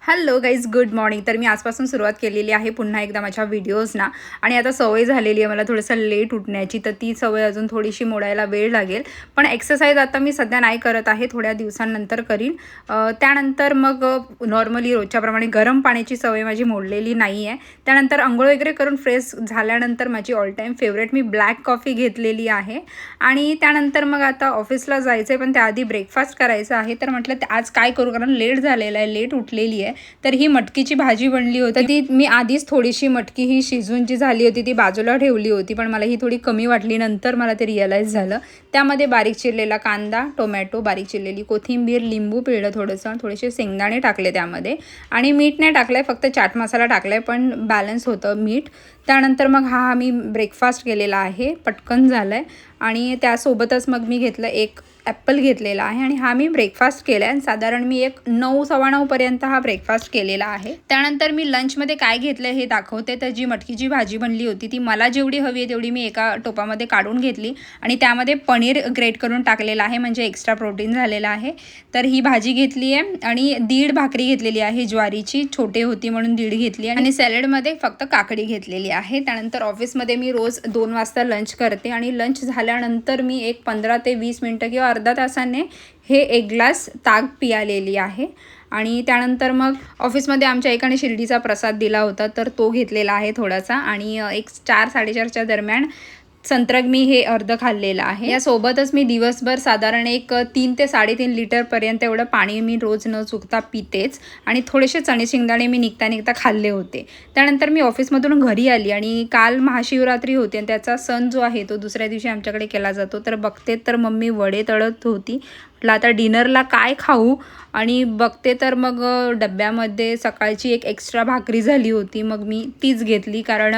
Hello guys, good morning. तर मी आजपासून सुरुवात केलेली आहे पुन्हा एकदा माझ्या व्हिडिओजना. आणि आता सवय झालेली आहे मला थोडंसं लेट उठण्याची, तर ती सवय अजून थोडीशी मोडायला वेळ लागेल. पण एक्सरसाइज आता मी सध्या नाही करत आहे, थोड्या दिवसांनंतर करीन. त्यानंतर मग नॉर्मली रोजच्याप्रमाणे गरम पाण्याची सवय माझी मोडलेली नाही आहे. त्यानंतर अंघोळ वगैरे करून फ्रेश झाल्यानंतर माझी ऑल टाईम फेवरेट मी ब्लॅक कॉफी घेतलेली आहे. आणि त्यानंतर मग आता ऑफिसला जायचं आहे, पण त्याआधी ब्रेकफास्ट करायचं आहे. तर म्हटलं आज काय करू, कारण लेट झालेलं आहे, लेट उठलेली आहे. तर ही मटकीची भाजी बनली होती. ती मी आधीच थोडीशी मटकी ही शिजून जी झाली होती ती बाजूला ठेवली होती, पण मला ही थोडी कमी वाटली. नंतर मला ते रिअलाइज झालं. त्यामध्ये बारीक चिरलेला कांदा, टोमॅटो, बारीक चिरलेली कोथिंबीर, लिंबू पिळलं थोडंसं, थोडेसे शेंगदाणे टाकले त्यामध्ये. आणि मीठ नाही टाकलं, फक्त चाट मसाला टाकला आहे, पण बॅलन्स होतं मीठ. त्यानंतर मग हा मी ब्रेकफास्ट केलेला आहे, पटकन झालं आहे. आणि त्यासोबतच मग मी घेतलं एक ॲपल घेतलेला आहे आणि हा मी ब्रेकफास्ट केला आहे. साधारण मी 9, 9:15 पर्यंत हा ब्रेकफास्ट केलेला आहे. त्यानंतर मी लंचमध्ये काय घेतलं हे दाखवते. तर जी मटकीची भाजी बनली होती ती मला जेवढी हवी आहे तेवढी मी एका टोपामध्ये काढून घेतली आणि त्यामध्ये पनीर ग्रेट करून टाकलेलं आहे, म्हणजे एक्स्ट्रा प्रोटीन झालेलं आहे. तर ही भाजी घेतली आहे आणि 1.5 भाकरी घेतलेली आहे ज्वारीची, छोटे होती म्हणून 1.5 घेतली. आणि सॅलडमध्ये फक्त काकडी घेतलेली आहे. त्यानंतर ऑफिसमध्ये मी रोज 2 वाजता लंच करते आणि लंच झाल्यानंतर मी एक 15 ते 20 मिनटं किंवा अर्धा तासाने हे 1 ग्लास ताक पियालेली आहे. आणि त्यानंतर मग ऑफिसमध्ये आमच्या एकाने शिर्डीचा प्रसाद दिला होता, तर तो घेतलेला आहे थोडासा. आणि एक 4-4:30च्या दरम्यान संत्रग मी हे अर्ध खाल्लेलं आहे. यासोबतच मी दिवसभर साधारण एक 3 ते 3.5 लिटरपर्यंत एवढं पाणी मी रोज न चुकता पितेच. आणि थोडेसे चणे शेंगदाणे मी निघता खाल्ले होते. त्यानंतर मी ऑफिसमधून घरी आली आणि काल महाशिवरात्री होती आणि त्याचा सण जो आहे तो दुसऱ्या दिवशी आमच्याकडे केला जातो. तर बघते तर मम्मी वडे तळत होती. म्हटलं आता डिनरला काय खाऊ, आणि बघते तर मग डब्यामध्ये सकाळची एक एक्स्ट्रा भाकरी झाली होती, मग मी तीच घेतली. कारण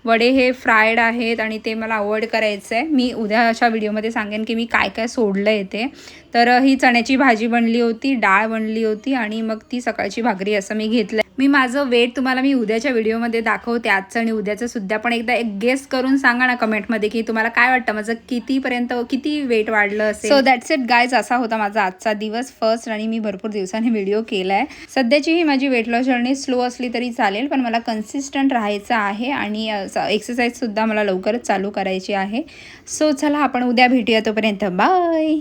वडे हे फ्रायड आहेत आणि ते मला अवॉइड करायचं आहे. मी उद्या अशा व्हिडिओमध्ये सांगेन की मी काय काय सोडलं आहे ते. तर ही चण्याची भाजी बनली होती, डाळ बनली होती आणि मग ती सकाळची भाकरी असं मी घेतलं. मी माझं वेट तुम्हाला मी उद्याच्या व्हिडिओमध्ये दाखवते, आजचं आणि उद्याचं सुद्धा. पण एकदा एक गेस करून सांगा ना कमेंटमध्ये की तुम्हाला काय वाटतं माझं किती वेट वाढलं असेल. सो दॅट्स इट गाईज, असा होता माझा आजचा दिवस फर्स्ट. आणि मी भरपूर दिवसांनी व्हिडिओ केला आहे. सध्याची ही माझी वेट लॉस जर्नी स्लो असली तरी चालेल, पण मला कन्सिस्टंट राहायचं आहे आणि एक्सरसाइजसुद्धा मला लवकरच चालू करायची आहे. सो चला आपण उद्या भेटूया, तोपर्यंत बाय.